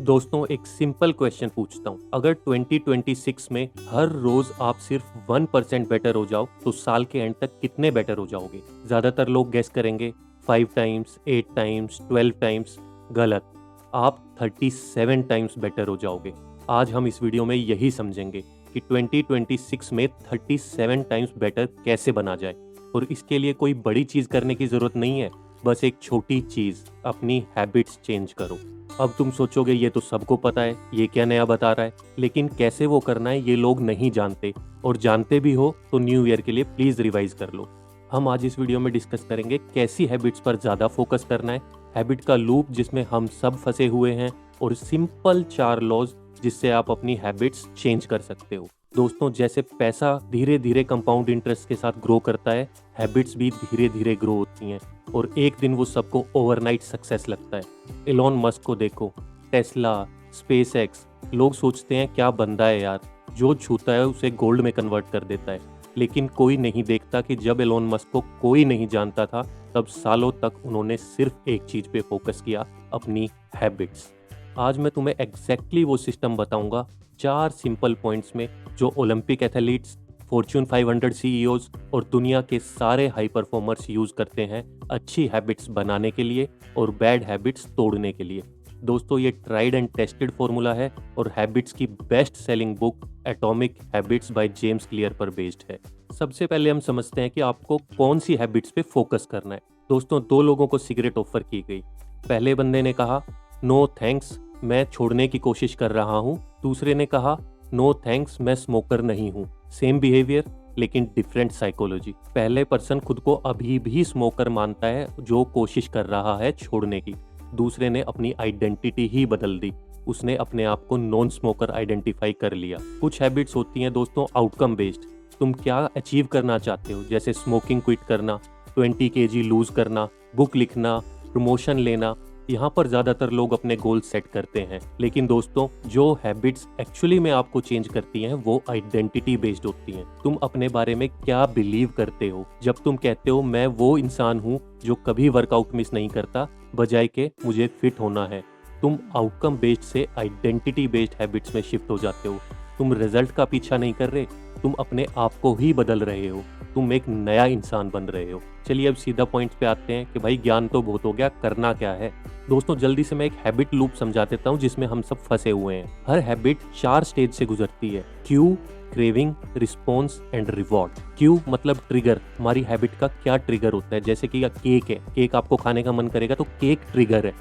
दोस्तों एक simple question पूछता हूँ, अगर 2026 में हर रोज आप सिर्फ 1% बेटर हो जाओ तो साल के एंड तक कितने बेटर हो जाओगे? ज्यादातर लोग गेस करेंगे 5 टाइम्स, 8 टाइम्स, 12 टाइम्स। गलत। आप 37 टाइम्स बेटर हो जाओगे। आज हम इस वीडियो में यही समझेंगे कि 2026 में 37 टाइम्स बेटर कैसे बना जाए। और इसके लिए कोई बड़ी चीज करने की जरूरत नहीं है, बस एक छोटी चीज, अपनी हैबिट्स चेंज करो। अब तुम सोचोगे ये तो सबको पता है, ये क्या नया बता रहा है, लेकिन कैसे वो करना है ये लोग नहीं जानते, और जानते भी हो तो न्यू ईयर के लिए प्लीज रिवाइज कर लो। हम आज इस वीडियो में डिस्कस करेंगे कैसी हैबिट्स पर ज्यादा फोकस करना है, हैबिट का लूप जिसमें हम सब फंसे हुए हैं, और सिंपल 4 लॉज जिससे आप अपनी हैबिट्स चेंज कर सकते हो। दोस्तों जैसे पैसा धीरे धीरे कंपाउंड इंटरेस्ट के साथ ग्रो करता है, हैबिट्स भी धीरे धीरे ग्रो होती हैं, और एक दिन वो सबको ओवरनाइट सक्सेस लगता है। एलोन मस्क को देखो, टेस्ला, स्पेस एक्स। लोग सोचते हैं क्या बंदा है यार, जो छूता है उसे गोल्ड में कन्वर्ट कर देता है। लेकिन कोई नहीं देखता कि जब एलोन मस्क को कोई नहीं जानता था, तब सालों तक उन्होंने सिर्फ एक चीज पे फोकस किया, अपनी हैबिट्स। आज मैं तुम्हें एग्जैक्टली वो सिस्टम बताऊंगा 4 सिंपल पॉइंट्स में, जो ओलंपिक एथलीट्स, फॉर्च्यून 500 सीईओज और दुनिया के सारे हाई परफॉर्मर्स यूज करते हैं अच्छी हैबिट्स बनाने के लिए और बैड हैबिट्स तोड़ने के लिए। दोस्तों ये ट्राइड एंड टेस्टेड फॉर्मूला है और हैबिट्स की best selling book atomic habits by James clear पर बेस्ड है। सबसे पहले हम समझते हैं कि आपको कौन सी हैबिट्स पे फोकस करना है। दोस्तों 2 लोगों को सिगरेट ऑफर की गई। पहले बंदे ने कहा नो थैंक्स, मैं छोड़ने की कोशिश कर रहा हूँ। दूसरे ने कहा नो थैंक्स, मैं स्मोकर नहीं हूँ। सेम बिहेवियर लेकिन डिफरेंट साइकोलॉजी। पहले पर्सन खुद को अभी भी स्मोकर मानता है जो कोशिश कर रहा है छोड़ने की। दूसरे ने अपनी आइडेंटिटी ही बदल दी, उसने अपने आप को नॉन स्मोकर आइडेंटिफाई कर लिया। कुछ हैबिट्स होती हैं दोस्तों आउटकम बेस्ड। तुम क्या अचीव करना चाहते हो, जैसे स्मोकिंग क्विट करना, 20 kg लूज करना, बुक लिखना, प्रमोशन लेना। यहाँ पर ज्यादातर लोग अपने गोल सेट करते हैं, लेकिन दोस्तों जो हैबिट्स एक्चुअली में आपको चेंज करती हैं वो आइडेंटिटी बेस्ड होती हैं। तुम अपने बारे में क्या बिलीव करते हो। जब तुम कहते हो मैं वो इंसान हूँ जो कभी वर्कआउट मिस नहीं करता, बजाय के मुझे फिट होना है, तुम आउटकम बेस्ड से आइडेंटिटी बेस्ड हैबिट्स में शिफ्ट हो जाते हो। तुम रिजल्ट का पीछा नहीं कर रहे, तुम अपने आप को ही बदल रहे हो, तुम एक नया इंसान बन रहे हो। चलिए अब सीधा पॉइंट पे आते हैं कि भाई ज्ञान तो बहुत हो गया, करना क्या है। दोस्तों जल्दी से मैं एक हैबिट लूप समझा देता हूँ जिसमें हम सब फंसे हुए हैं। हर हैबिट 4 स्टेज से गुजरती है, Q, craving, response and reward. Q मतलब ट्रिगर, हमारी हैबिट का क्या ट्रिगर होता है। जैसे कि केक है, केक आपको खाने का मन करेगा तो केक ट्रिगर है।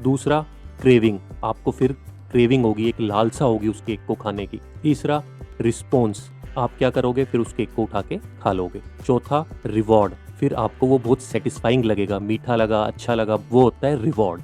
दूसरा क्रेविंग, आपको फिर क्रेविंग होगी, एक लालसा होगी उस केक को खाने की। तीसरा रिस्पॉन्स, आप क्या करोगे, फिर उस केक को उठा के खा लोगे। चौथा रिवॉर्ड, फिर आपको वो बहुत सेटिस्फाइंग लगेगा, मीठा लगा, अच्छा लगा, वो होता है रिवॉर्ड।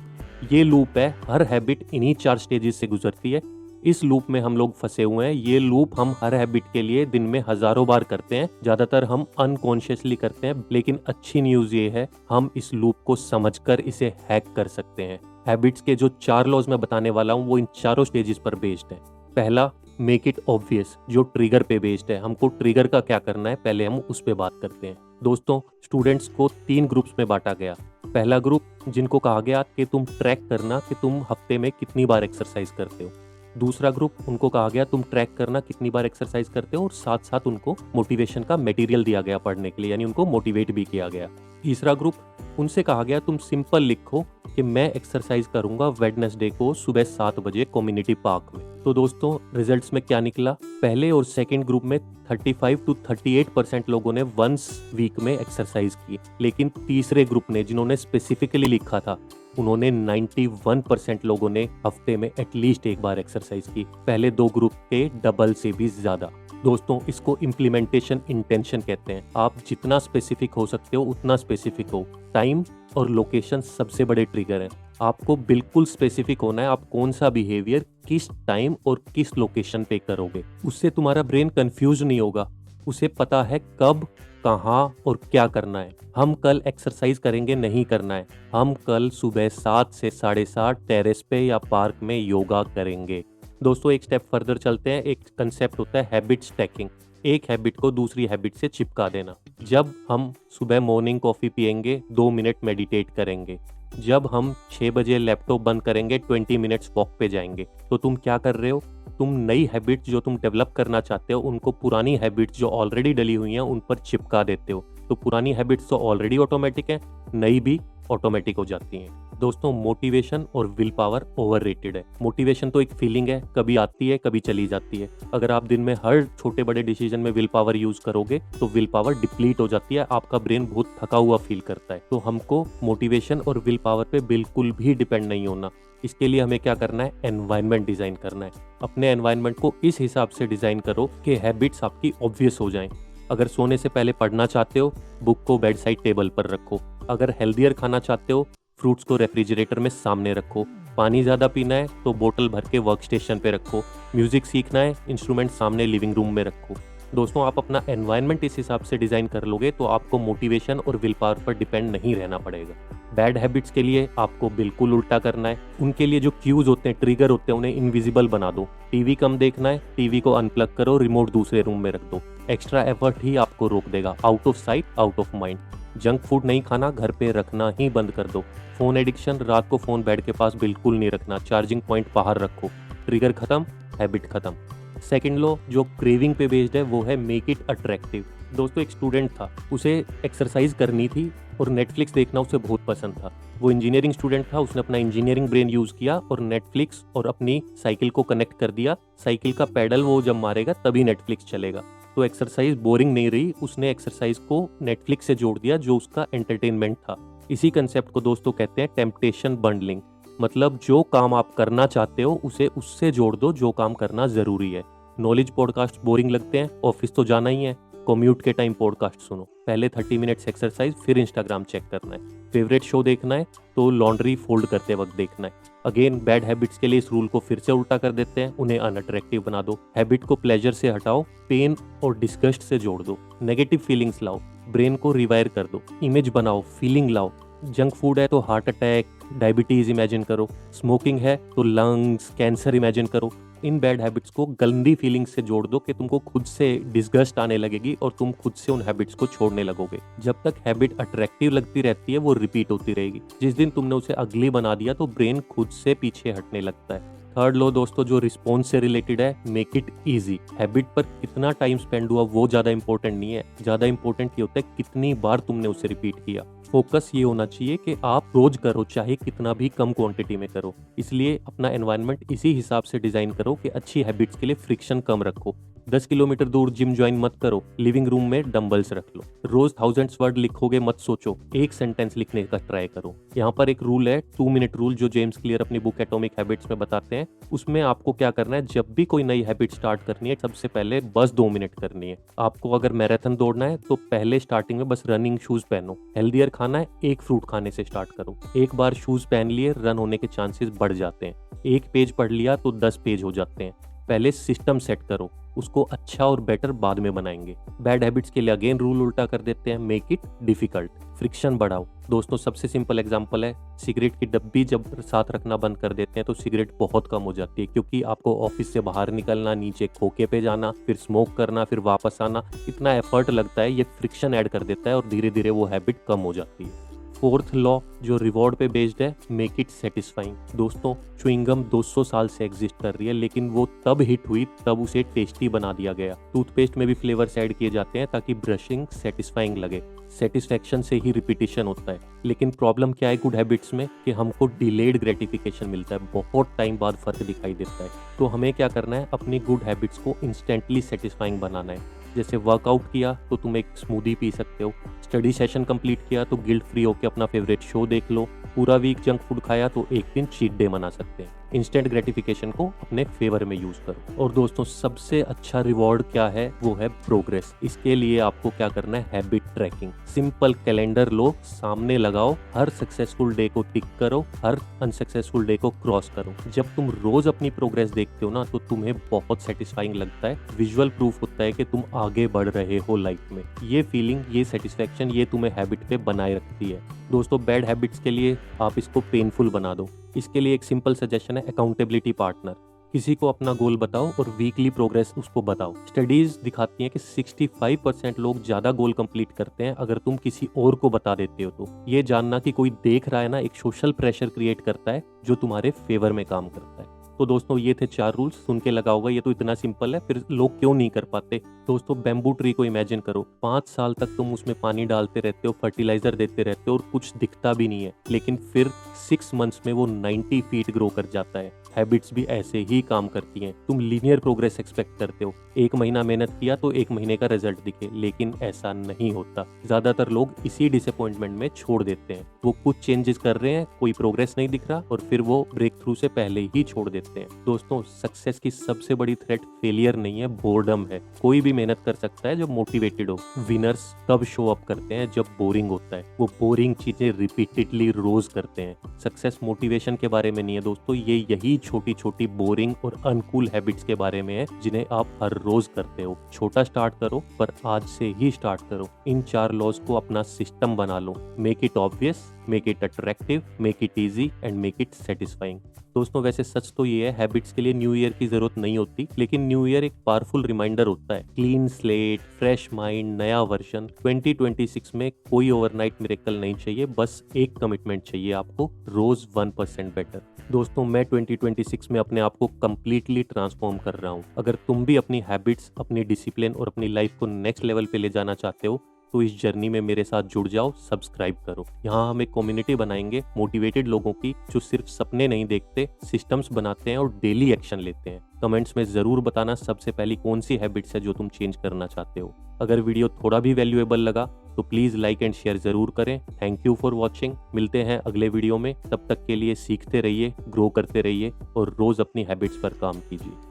ये लूप है, हर हैबिट इन्हीं 4 स्टेजेस से गुजरती है। इस लूप में हम लोग फंसे हुए हैं। ये लूप हम हर हैबिट के लिए दिन में हजारों बार करते हैं, ज्यादातर हम अनकॉन्शियसली करते हैं। लेकिन अच्छी न्यूज ये है, हम इस लूप को समझकर इसे हैक कर सकते हैं। हैबिट्स के जो 4 लॉज मैं बताने वाला हूँ वो इन चारों स्टेजेस पर बेस्ड है। पहला, मेक इट ऑब्वियस, जो ट्रिगर पे बेस्ड है। हमको ट्रिगर का क्या करना है पहले हम उस पे बात करते हैं। दोस्तों स्टूडेंट्स को 3 ग्रुप्स में बांटा गया। पहला ग्रुप जिनको कहा गया कि तुम ट्रैक करना कि तुम हफ्ते में कितनी बार एक्सरसाइज करते हो। दूसरा ग्रुप उनको कहा गया तुम ट्रैक करना कितनी बार एक्सरसाइज करते हो, और साथ साथ उनको मोटिवेशन का मटेरियल दिया गया पढ़ने के लिए, यानी उनको मोटिवेट भी किया गया। तीसरा ग्रुप, उनसे कहा गया तुम सिंपल लिखो कि मैं एक्सरसाइज करूंगा वेडनेसडे को सुबह 7 बजे कम्युनिटी पार्क में। तो दोस्तों रिजल्ट्स में क्या निकला, पहले और सेकंड ग्रुप में 35 to 38% लोगों ने वंस वीक में एक्सरसाइज की। लेकिन तीसरे ग्रुप ने जिन्होंने स्पेसिफिकली लिखा था, उन्होंने 91% लोगों ने हफ्ते में एटलीस्ट एक बार एक्सरसाइज की, पहले 2 ग्रुप के डबल से भी ज्यादा। दोस्तों इसको इम्प्लीमेंटेशन इंटेंशन कहते हैं। आप जितना स्पेसिफिक हो सकते हो उतना स्पेसिफिक हो। टाइम और लोकेशन सबसे बड़े ट्रिगर हैं। आपको बिल्कुल स्पेसिफिक होना है, आप कौन सा बिहेवियर किस टाइम और किस लोकेशन पे करोगे। उससे तुम्हारा ब्रेन कंफ्यूज नहीं होगा, उसे पता है कब, कहाँ और क्या करना है। हम कल एक्सरसाइज करेंगे नहीं करना है, हम कल सुबह 7 से 7:30 टेरेस पे या पार्क में योगा करेंगे। दोस्तों एक स्टेप फर्दर चलते हैं। एक कंसेप्ट होता है हैबिट स्टैकिंग, एक हैबिट को दूसरी हैबिट से चिपका देना। जब हम सुबह मॉर्निंग कॉफी पियेंगे, 2 मिनट मेडिटेट करेंगे। जब हम 6 बजे लैपटॉप बंद करेंगे 20 मिनट्स वॉक पे जाएंगे, तो तुम क्या कर रहे हो? तुम नई हैबिट्स जो तुम डेवलप करना चाहते हो उनको पुरानी हैबिट्स जो ऑलरेडी डली हुई हैं उन पर चिपका देते हो। तो पुरानी हैबिट्स तो ऑलरेडी ऑटोमेटिक हैं, नई भी ऑटोमेटिक हो जाती हैं। दोस्तों, मोटिवेशन और विल पावर ओवररेटेड है। मोटिवेशन तो एक फीलिंग है, कभी आती है कभी चली जाती है। अगर आप दिन में हर छोटे बड़े डिसीजन में विल पावर यूज करोगे तो विल पावर डिप्लीट हो जाती है, आपका ब्रेन बहुत थका हुआ फील करता है। तो हमको मोटिवेशन और विल पावर पे बिल्कुल भी डिपेंड नहीं होना। इसके लिए हमें क्या करना है? एनवायरनमेंट डिजाइन करना है। अपने एनवायरनमेंट को इस हिसाब से डिजाइन करो कि हैबिट्स आपकी ऑब्वियस हो जाएं। अगर सोने से पहले पढ़ना चाहते हो, बुक को बेड साइड टेबल पर रखो। अगर हेल्दियर खाना चाहते हो, फ्रूट्स को रेफ्रिजरेटर में सामने रखो। पानी ज़्यादा पीना है तो बोतल भर के वर्क स्टेशन पे रखो। म्यूजिक सीखना है, इंस्ट्रूमेंट सामने लिविंग रूम में रखो। दोस्तों, आप अपना एनवायरनमेंट इस हिसाब से डिज़ाइन कर लोगे तो आपको मोटिवेशन और विल पावर पर डिपेंड नहीं रहना पड़ेगा। बैड हैबिट्स के लिए आपको बिल्कुल उल्टा करना है। उनके लिए जो क्यूज होते हैं, ट्रिगर होते हैं, उन्हें इनविजिबल बना दो। टीवी कम देखना है, टीवी को अनप्लग करो, रिमोट दूसरे रूम में रख दो। एक्स्ट्रा एफर्ट ही आपको रोक देगा। Out of sight out of mind. Junk food नहीं खाना, घर पे रखना ही बंद कर दो। फोन एडिक्शन, रात को फोन बेड के पास बिल्कुल नहीं रखना। चार्जिंग पॉइंट बाहर रखो। ट्रिगर खत्म, हैबिट खत्म। सेकंड लॉ जो क्रेविंग पे बेस्ड है वो है मेक इट अट्रैक्टिव। दोस्तों, एक स्टूडेंट था, उसे एक्सरसाइज करनी थी और नेटफ्लिक्स देखना उसे बहुत पसंद था। वो इंजीनियरिंग स्टूडेंट था, उसने अपना इंजीनियरिंग ब्रेन यूज किया और नेटफ्लिक्स और अपनी साइकिल को कनेक्ट कर दिया। साइकिल का पैडल वो जब मारेगा तभी नेटफ्लिक्स चलेगा। तो एक्सरसाइज बोरिंग नहीं रही, उसने एक्सरसाइज को नेटफ्लिक्स से जोड़ दिया जो उसका एंटरटेनमेंट था। इसी कंसेप्ट को दोस्तों कहते हैं टेम्पटेशन बंडलिंग। मतलब जो काम आप करना चाहते हो उसे उससे जोड़ दो जो काम करना जरूरी है। नॉलेज पॉडकास्ट बोरिंग लगते हैं, ऑफिस तो जाना ही है, कम्यूट के टाइम पॉडकास्ट सुनो। पहले 30 मिनट्स एक्सरसाइज, फिर इंस्टाग्राम चेक करना है। फेवरेट शो देखना है तो लॉन्ड्री फोल्ड करते वक्त देखना है। अगेन बैड हैबिट्स के लिए इस रूल को फिर से उल्टा कर देते हैं, उन्हें अनअट्रैक्टिव बना दो। हैबिट को प्लेजर से हटाओ, पेन और डिस्गस्ट से जोड़ दो। नेगेटिव फीलिंग्स लाओ, ब्रेन को रिवायर कर दो। इमेज बनाओ, फीलिंग लाओ। जंक फूड है तो हार्ट अटैक, डायबिटीज इमेजिन करो। स्मोकिंग है तो लंग्स, कैंसर इमेजिन करो। इन बैड हैबिट्स को गंदी फीलिंग्स से जोड़ दो कि तुमको खुद से डिस्गस्ट आने लगेगी और तुम खुद से उन हैबिट्स को छोड़ने लगोगे। जब तक हैबिट अट्रैक्टिव लगती रहती है वो रिपीट होती रहेगी। जिस दिन तुमने उसे अगली बना दिया तो ब्रेन खुद से पीछे हटने लगता है। थर्ड लो दोस्तों जो रिस्पॉन्स से रिलेटेड है, मेक इट इजी। हैबिट पर कितना टाइम स्पेंड हुआ वो ज्यादा इंपॉर्टेंट नहीं है, ज्यादा इंपॉर्टेंट ये होता है कितनी बार तुमने उसे रिपीट किया। फोकस ये होना चाहिए कि आप रोज करो, चाहे कितना भी कम क्वांटिटी में करो। इसलिए अपना एनवायरनमेंट इसी हिसाब से डिजाइन करो कि अच्छी हैबिट्स के लिए फ्रिक्शन कम रखो। 10 किलोमीटर दूर जिम ज्वाइन मत करो, लिविंग रूम में डंबल्स रख लो। रोज 1000 वर्ड लिखोगे मत सोचो, एक सेंटेंस लिखने का ट्राई करो। यहाँ पर एक रूल है, 2 मिनट रूल, जो जेम्स क्लियर अपनी बुक एटॉमिक हैबिट्स में बताते हैं। उसमें आपको क्या करना है, जब भी कोई नई हैबिट स्टार्ट करनी है सबसे पहले बस 2 मिनट करनी है। आपको अगर मैराथन दौड़ना है तो पहले स्टार्टिंग में बस रनिंग शूज पहनो। हेल्दियर खाना है, एक फ्रूट खाने से स्टार्ट करो। एक बार शूज पहन लिए रन होने के चांसेस बढ़ जाते हैं। एक पेज पढ़ लिया तो 10 पेज हो जाते हैं। पहले सिस्टम सेट करो, उसको अच्छा और बेटर बाद में बनाएंगे। बैड हैबिट्स के लिए अगेन रूल उल्टा कर देते हैं, मेक इट डिफिकल्ट। फ्रिक्शन बढ़ाओ। दोस्तों सबसे सिंपल एग्जांपल है, सिगरेट की डब्बी जब साथ रखना बंद कर देते हैं तो सिगरेट बहुत कम हो जाती है, क्योंकि आपको ऑफिस से बाहर निकलना, नीचे खोके पे जाना, फिर स्मोक करना, फिर वापस आना, इतना एफर्ट लगता है। ये फ्रिक्शन ऐड कर देता है और धीरे धीरे वो हैबिट कम हो जाती है। फोर्थ लॉ जो रिवॉर्ड पे बेस्ड है, मेक इट सेटिस्फाइंग। दोस्तों च्युइंगम 200 साल से एग्जिस्ट कर रही है, लेकिन वो तब हिट हुई तब उसे टेस्टी बना दिया गया। टूथपेस्ट में भी फ्लेवर्स ऐड किए जाते हैं ताकि ब्रशिंग सेटिस्फाइंग लगे। सेटिस्फैक्शन से ही रिपीटिशन होता है। लेकिन प्रॉब्लम क्या है गुड हैबिट्स में, कि हमको डिलेड ग्रेटिफिकेशन मिलता है, बहुत टाइम बाद फर्क दिखाई देता है। तो हमें क्या करना है, अपनी गुड हैबिट्स को इंस्टेंटली सेटिस्फाइंग बनाना है। जैसे वर्कआउट किया तो तुम एक स्मूदी पी सकते हो, स्टडी सेशन कंप्लीट किया तो गिल्ट फ्री होकर अपना फेवरेट शो देख लो, पूरा वीक जंक फूड खाया तो एक दिन चीट डे मना सकते हैं। इंस्टेंट ग्रेटिफिकेशन को अपने फेवर में यूज करो। और दोस्तों सबसे अच्छा रिवॉर्ड क्या है, वो है प्रोग्रेस। इसके लिए आपको क्या करना है, हैबिट ट्रैकिंग। सिंपल कैलेंडर लो, सामने लगाओ, हर सक्सेसफुल डे को टिक करो, हर अनसक्सेसफुल डे को क्रॉस करो। जब तुम रोज अपनी प्रोग्रेस देखते हो ना तो तुम्हें बहुत सेटिस्फाइंग लगता है। विजुअल प्रूफ होता है कि तुम आगे बढ़ रहे हो लाइफ में। ये फीलिंग, ये सेटिस्फैक्शन, ये तुम्हें हैबिट पे बनाए रखती है। दोस्तों बैड हैबिट्स के लिए आप इसको पेनफुल बना दो। इसके लिए एक सिंपल सजेशन है, अकाउंटेबिलिटी पार्टनर। किसी को अपना गोल बताओ और वीकली प्रोग्रेस उसको बताओ। स्टडीज दिखाती हैं कि 65% लोग ज्यादा गोल कंप्लीट करते हैं अगर तुम किसी और को बता देते हो तो। ये जानना कि कोई देख रहा है ना, एक सोशल प्रेशर क्रिएट करता है जो तुम्हारे फेवर में काम करता है। तो दोस्तों ये थे 4 रूल्स। सुन के लगा होगा ये तो इतना सिंपल है, फिर लोग क्यों नहीं कर पाते। दोस्तों बैम्बू ट्री को इमेजिन करो, 5 साल तक तुम उसमें पानी डालते रहते हो, फर्टिलाइजर देते रहते हो और कुछ दिखता भी नहीं है, लेकिन फिर 6 मंथ्स में वो 90 फीट ग्रो कर जाता है। हैबिट्स भी ऐसे ही काम करती हैं। तुम लीनियर प्रोग्रेस एक्सपेक्ट करते हो, 1 महीना मेहनत किया तो 1 महीने का रिजल्ट दिखे, लेकिन ऐसा नहीं होता। ज्यादातर लोग इसी डिसअपॉइंटमेंट में छोड़ देते हैं। वो कुछ चेंजेस कर रहे हैं, कोई प्रोग्रेस नहीं दिख रहा और फिर वो ब्रेक थ्रू से पहले ही छोड़ देते हैं। दोस्तों सक्सेस की सबसे बड़ी थ्रेट फेलियर नहीं है, बोर्डम है। कोई भी मेहनत कर सकता है जो मोटिवेटेड हो। विनर्स तब शो अप करते हैं जब बोरिंग होता है। वो बोरिंग चीजें रिपीटेडली रोज करते हैं। सक्सेस मोटिवेशन के बारे में नहीं है दोस्तों, ये यही छोटी छोटी बोरिंग और अनकूल हैबिट्स के बारे में है जिन्हें आप हर रोज करते हो। छोटा स्टार्ट करो, पर आज से ही स्टार्ट करो। इन 4 लॉज को अपना सिस्टम बना लो। Make it obvious, make it attractive, make it easy and make it satisfying. दोस्तों वैसे सच तो ये है, हैबिट्स के लिए न्यू ईयर की जरूरत नहीं होती, लेकिन न्यू ईयर एक पावरफुल रिमाइंडर होता है। क्लीन स्लेट, फ्रेश माइंड, नया वर्जन। 2026 में कोई ओवरनाइट मिरेकल नहीं चाहिए, बस एक कमिटमेंट चाहिए आपको, रोज 1% बेटर। दोस्तों मैं 2026 में अपने आप को कंप्लीटली ट्रांसफॉर्म कर रहा हूँ। अगर तुम भी अपनी हैबिट्स, अपनी डिसिप्लिन और अपनी लाइफ को नेक्स्ट लेवल पे ले जाना चाहते हो तो इस जर्नी में मेरे साथ जुड़ जाओ, सब्सक्राइब करो। यहाँ हम एक कम्युनिटी बनाएंगे मोटिवेटेड लोगों की, जो सिर्फ सपने नहीं देखते, सिस्टम्स बनाते हैं और डेली एक्शन लेते हैं। कमेंट्स में जरूर बताना सबसे पहली कौन सी हैबिट्स है जो तुम चेंज करना चाहते हो। अगर वीडियो थोड़ा भी वैल्यूएबल लगा तो प्लीज लाइक एंड शेयर जरूर करें। Thank you for watching. मिलते हैं अगले वीडियो में, तब तक के लिए सीखते रहिए, ग्रो करते रहिए और रोज अपनी हैबिट्स पर काम कीजिए।